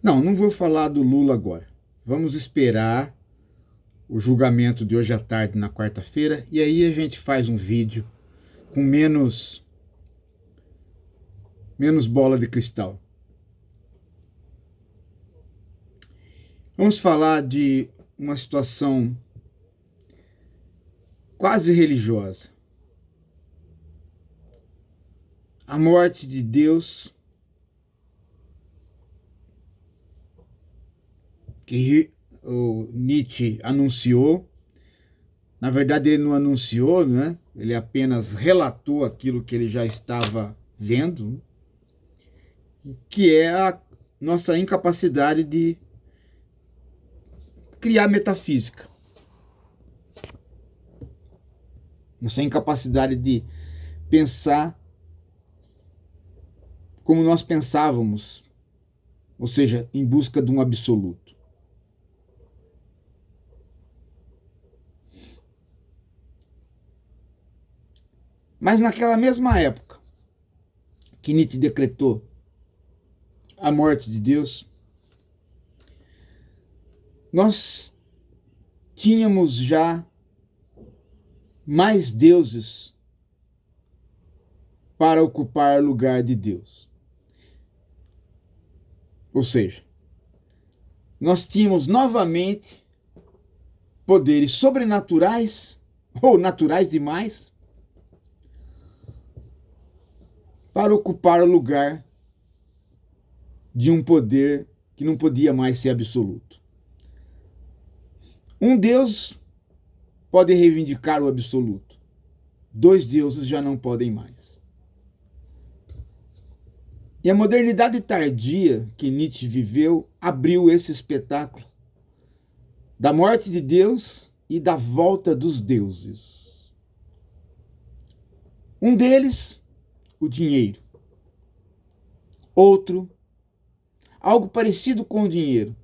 Não vou falar do Lula agora. Vamos esperar o julgamento de hoje à tarde, na quarta-feira, e aí a gente faz um vídeo com menos bola de cristal. Vamos falar de uma situação quase religiosa. A morte de Deus, que o Nietzsche anunciou. Na verdade, ele não anunciou, né? Ele apenas relatou aquilo que ele já estava vendo, que é a nossa incapacidade de criar metafísica. Nossa incapacidade de pensar como nós pensávamos, ou seja, em busca de um absoluto. Mas naquela mesma época que Nietzsche decretou a morte de Deus, nós tínhamos já mais deuses para ocupar o lugar de Deus. Ou seja, nós tínhamos novamente poderes sobrenaturais ou naturais demais para ocupar o lugar de um poder que não podia mais ser absoluto. Um Deus pode reivindicar o absoluto. Dois deuses já não podem mais. E a modernidade tardia que Nietzsche viveu abriu esse espetáculo da morte de Deus e da volta dos deuses. Um deles, o dinheiro. Outro, algo parecido com o dinheiro,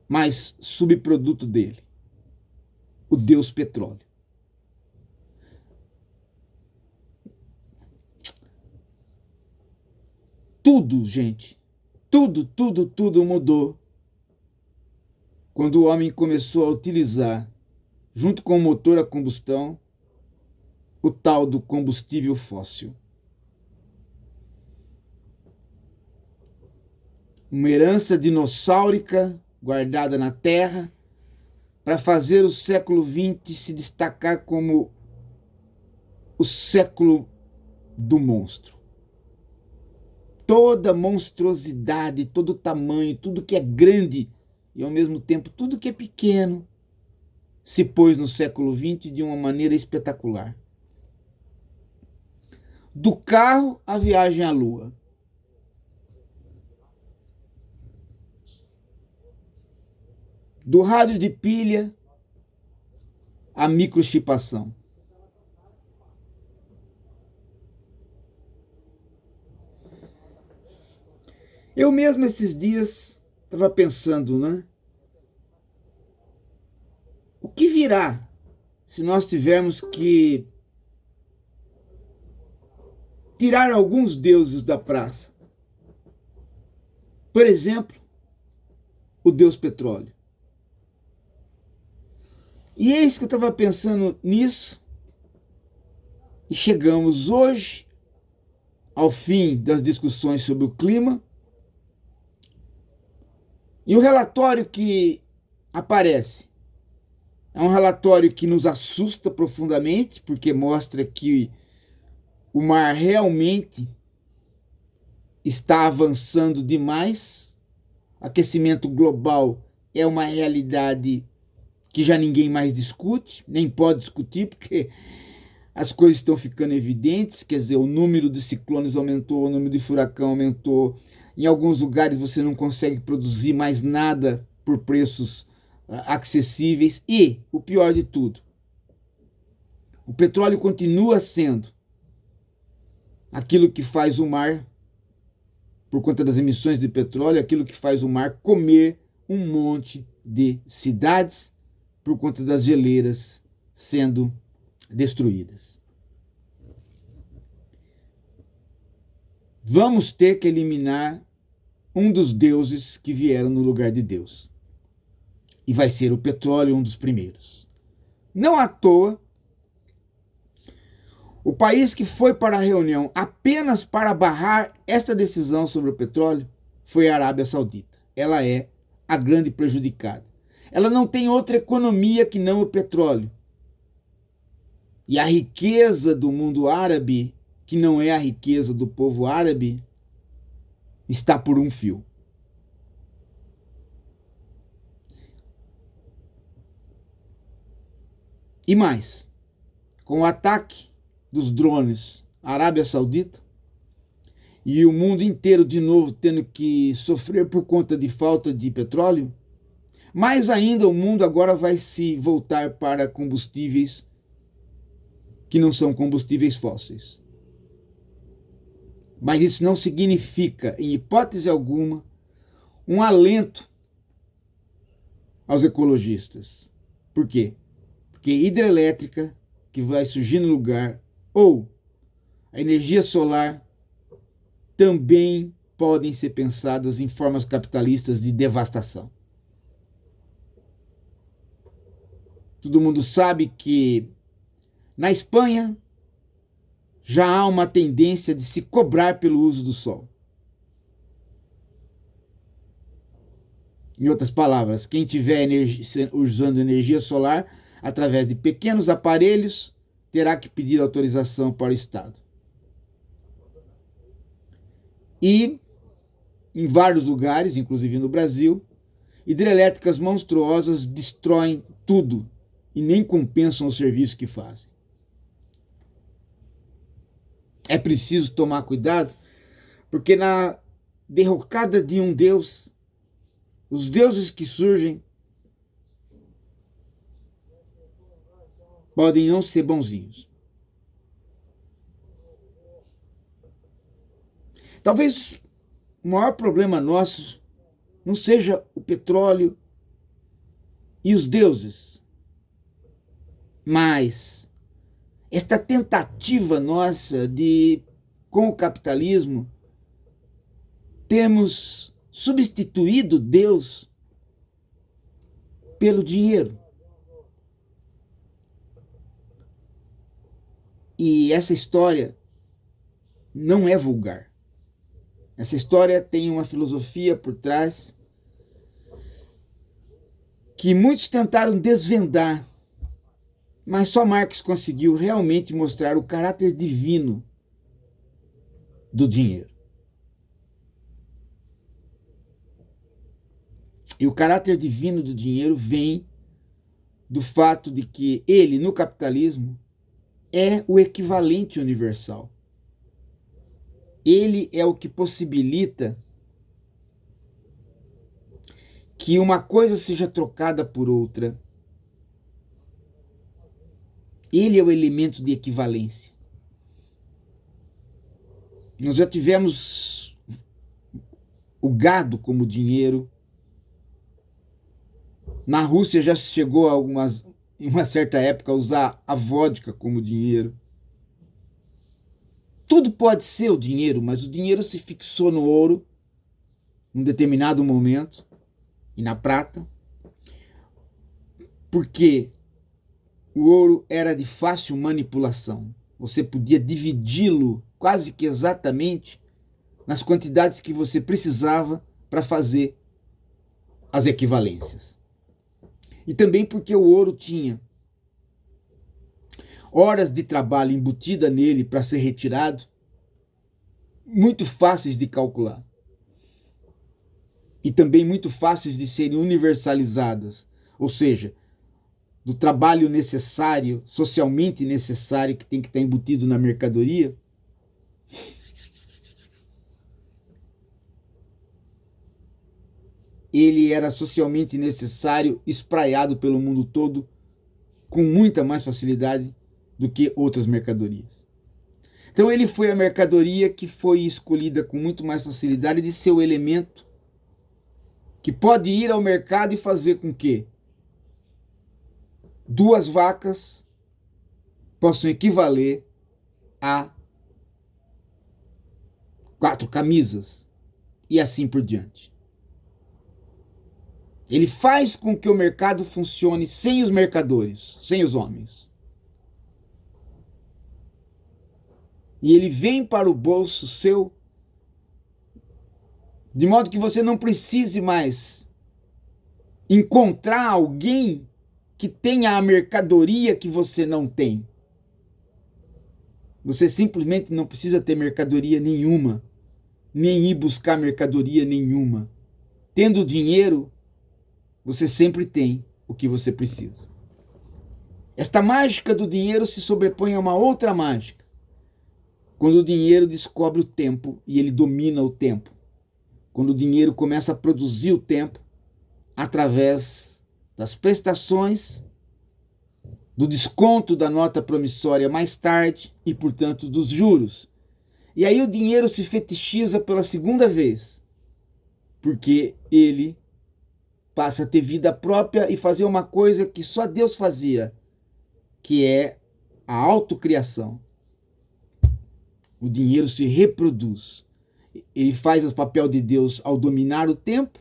mas subproduto dele, o deus petróleo. Tudo, gente, tudo mudou quando o homem começou a utilizar, junto com o motor a combustão, o tal do combustível fóssil. Uma herança dinossáurica guardada na Terra para fazer o século XX se destacar como o século do monstro. Toda monstruosidade, todo tamanho, tudo que é grande e ao mesmo tempo tudo que é pequeno se pôs no século XX de uma maneira espetacular. Do carro à viagem à Lua. Do rádio de pilha à microchipação. Eu mesmo esses dias estava pensando, né? O que virá se nós tivermos que tirar alguns deuses da praça? Por exemplo, o deus petróleo. E eis que eu estava pensando nisso e chegamos hoje ao fim das discussões sobre o clima. E o relatório que aparece é um relatório que nos assusta profundamente, porque mostra que o mar realmente está avançando demais. Aquecimento global é uma realidade que já ninguém mais discute, nem pode discutir, porque as coisas estão ficando evidentes. Quer dizer, o número de ciclones aumentou, o número de furacão aumentou. Em alguns lugares você não consegue produzir mais nada por preços acessíveis. E, o pior de tudo, o petróleo continua sendo aquilo que faz o mar, por conta das emissões de petróleo, aquilo que faz o mar comer um monte de cidades por conta das geleiras sendo destruídas. Vamos ter que eliminar um dos deuses que vieram no lugar de Deus. E vai ser o petróleo um dos primeiros. Não à toa, o país que foi para a reunião apenas para barrar esta decisão sobre o petróleo foi a Arábia Saudita. Ela é a grande prejudicada. Ela não tem outra economia que não o petróleo. E a riqueza do mundo árabe, que não é a riqueza do povo árabe, está por um fio. E mais, com o ataque dos drones à Arábia Saudita e o mundo inteiro de novo tendo que sofrer por conta de falta de petróleo, mais ainda o mundo agora vai se voltar para combustíveis que não são combustíveis fósseis. Mas isso não significa, em hipótese alguma, um alento aos ecologistas. Por quê? Porque hidrelétrica, que vai surgir no lugar, ou a energia solar, também podem ser pensadas em formas capitalistas de devastação. Todo mundo sabe que na Espanha já há uma tendência de se cobrar pelo uso do sol. Em outras palavras, quem estiver usando energia solar através de pequenos aparelhos terá que pedir autorização para o Estado. E em vários lugares, inclusive no Brasil, hidrelétricas monstruosas destroem tudo e nem compensam o serviço que fazem. É preciso tomar cuidado, porque na derrocada de um Deus, os deuses que surgem podem não ser bonzinhos. Talvez o maior problema nosso não seja o petróleo e os deuses, mas esta tentativa nossa de, com o capitalismo, temos substituído Deus pelo dinheiro. E essa história não é vulgar. Essa história tem uma filosofia por trás que muitos tentaram desvendar, mas só Marx conseguiu realmente mostrar o caráter divino do dinheiro. E o caráter divino do dinheiro vem do fato de que ele, no capitalismo, é o equivalente universal. Ele é o que possibilita que uma coisa seja trocada por outra. Ele é o elemento de equivalência. Nós já tivemos o gado como dinheiro. Na Rússia já se chegou em uma certa época a usar a vodka como dinheiro. Tudo pode ser o dinheiro, mas o dinheiro se fixou no ouro em um determinado momento e na prata, porque o ouro era de fácil manipulação. Você podia dividi-lo quase que exatamente nas quantidades que você precisava para fazer as equivalências. E também porque o ouro tinha horas de trabalho embutida nele para ser retirado, muito fáceis de calcular. E também muito fáceis de serem universalizadas, ou seja, do trabalho necessário, socialmente necessário, que tem que estar embutido na mercadoria. Ele era socialmente necessário, espraiado pelo mundo todo, com muita mais facilidade do que outras mercadorias. Então ele foi a mercadoria que foi escolhida com muito mais facilidade de ser o elemento que pode ir ao mercado e fazer com que 2 vacas possam equivaler a 4 camisas, e assim por diante. Ele faz com que o mercado funcione sem os mercadores, sem os homens. E ele vem para o bolso seu, de modo que você não precise mais encontrar alguém que tenha a mercadoria que você não tem. Você simplesmente não precisa ter mercadoria nenhuma, nem ir buscar mercadoria nenhuma. Tendo dinheiro, você sempre tem o que você precisa. Esta mágica do dinheiro se sobrepõe a uma outra mágica. Quando o dinheiro descobre o tempo e ele domina o tempo. Quando o dinheiro começa a produzir o tempo através das prestações, do desconto da nota promissória mais tarde e, portanto, dos juros. E aí o dinheiro se fetichiza pela segunda vez, porque ele passa a ter vida própria e fazer uma coisa que só Deus fazia, que é a autocriação. O dinheiro se reproduz. Ele faz o papel de Deus ao dominar o tempo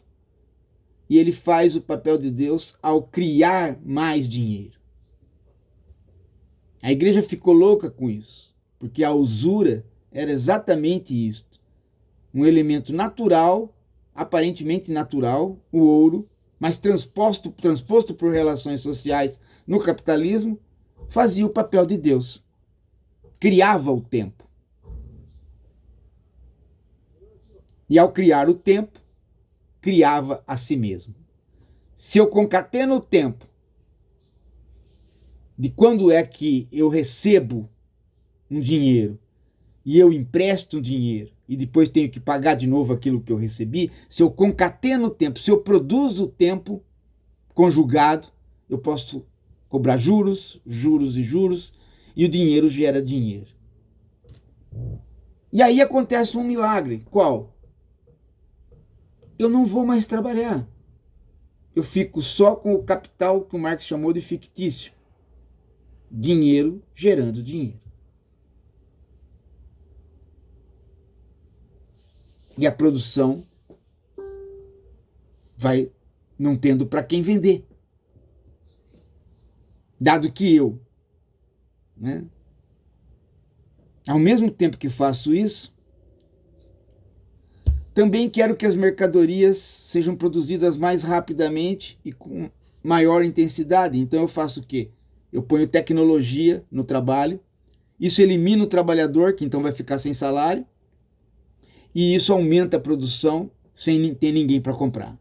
e ele faz o papel de Deus ao criar mais dinheiro. A igreja ficou louca com isso, porque a usura era exatamente isto. Um elemento natural, aparentemente natural, o ouro, mas transposto por relações sociais no capitalismo, fazia o papel de Deus. Criava o tempo. E ao criar o tempo, criava a si mesmo. Se eu concateno o tempo de quando é que eu recebo um dinheiro e eu empresto um dinheiro e depois tenho que pagar de novo aquilo que eu recebi, se eu concateno o tempo, se eu produzo o tempo conjugado, eu posso cobrar juros, juros e juros, e o dinheiro gera dinheiro. E aí acontece um milagre. Qual? Eu não vou mais trabalhar. Eu fico só com o capital que o Marx chamou de fictício. Dinheiro gerando dinheiro. E a produção vai não tendo para quem vender. Dado que eu, ao mesmo tempo que faço isso, também quero que as mercadorias sejam produzidas mais rapidamente e com maior intensidade. Então eu faço o quê? Eu ponho tecnologia no trabalho, isso elimina o trabalhador, que então vai ficar sem salário, e isso aumenta a produção sem ter ninguém para comprar.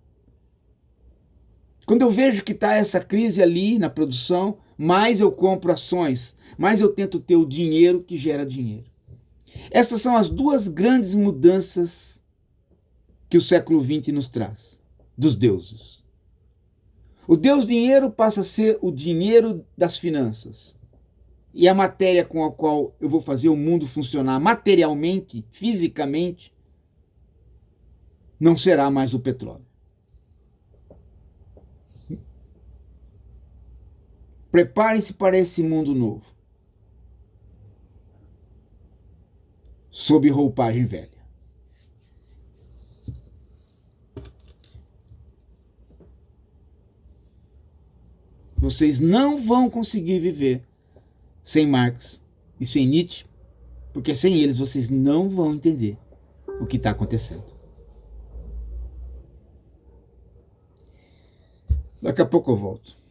Quando eu vejo que está essa crise ali na produção, mais eu compro ações, mais eu tento ter o dinheiro que gera dinheiro. Essas são as duas grandes mudanças que o século XX nos traz, dos deuses. O Deus dinheiro passa a ser o dinheiro das finanças. E a matéria com a qual eu vou fazer o mundo funcionar materialmente, fisicamente, não será mais o petróleo. Prepare-se para esse mundo novo, sob roupagem velha. Vocês não vão conseguir viver sem Marx e sem Nietzsche, porque sem eles vocês não vão entender o que está acontecendo. Daqui a pouco eu volto.